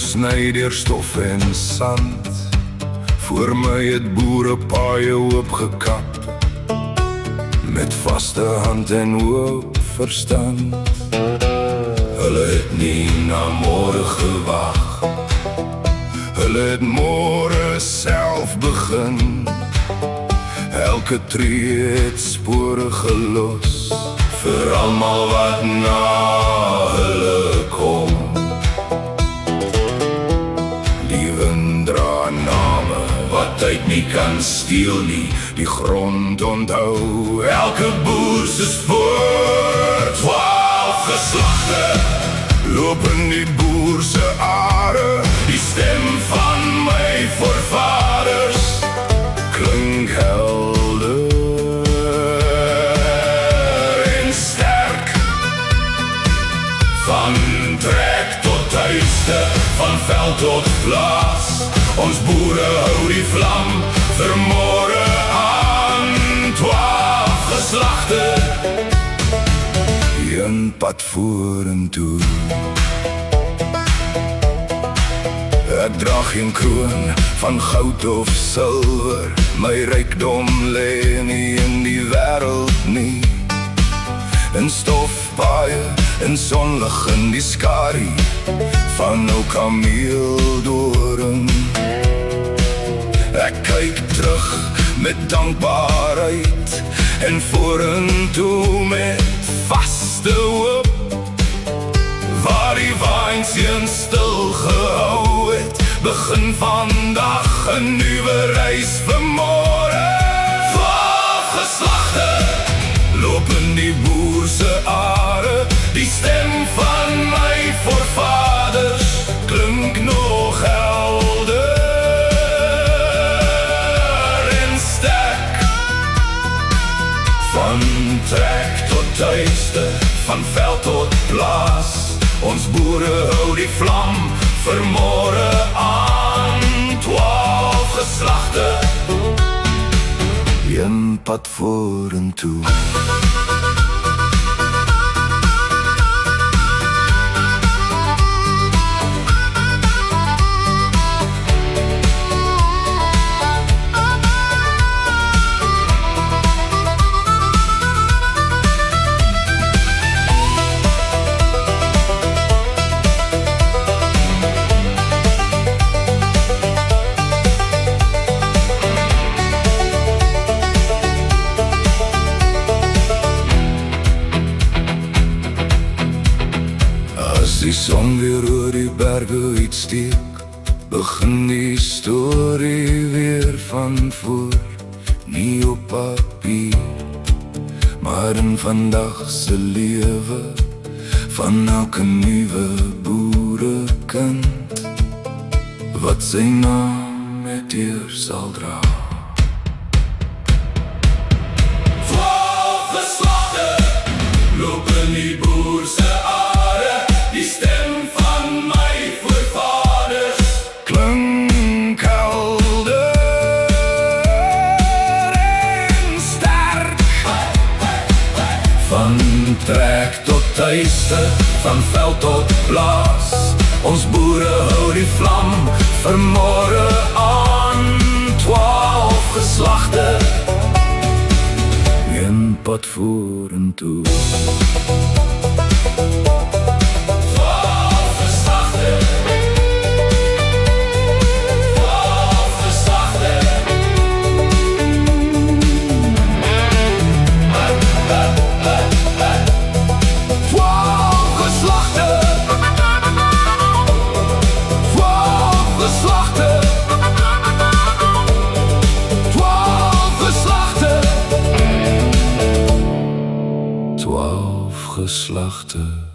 besny deur stof en sand. Voor my het boere paaie oopgekap, met vaste hand en oop verstand. Hulle het nie na môre gewag, hulle het môre self begin. Elke tree het spore gelos, vir almal wat na hulle kom. Die wind dra name wat tyd nie kan steel nie, die grond onthou elke boer se spoor. 12 geslagte loop in die boer se are, die stem van my voorvaders klink helder en sterk. Van trek tot tuiste, van veld tot plaas, ons boere hou die vlam vir môre aan. 12 geslagte, een pad vorentoe. Ek dra geen kroon van goud of silwer, my rykdom lê nie in die wêreld nie. In stofpaaie, in sonlig in die skarie van ou kameeldoring. Ek kyk terug met dankbaarheid en vorentoe met vaste hoop, waar die waansin stil gehou het, begin vandag 'n nuwe reis vir môre. 12 geslagte loop in die boer se are, die stem van my voorvaders klink nog helder en sterk. Van trek tot tuiste, van veld tot plaas, ons boere hou die vlam vir môre aan. 12 geslagte, een pad vorentoe. As die son weer oor die berge uitsteek, begin die storie weer van voor. Nie op papier, maar in vandag se lewe van elke nuwe boerekind, wat sy naam met eer sal dra. 12 geslagte loop in die boer se are, die stem van my voorvaders klink helder en sterk. Van trek tot tuiste, van veld tot plaas, ons boere hou die vlam vir môre aan. 12 geslagte, een pad vorentoe. Geslachte.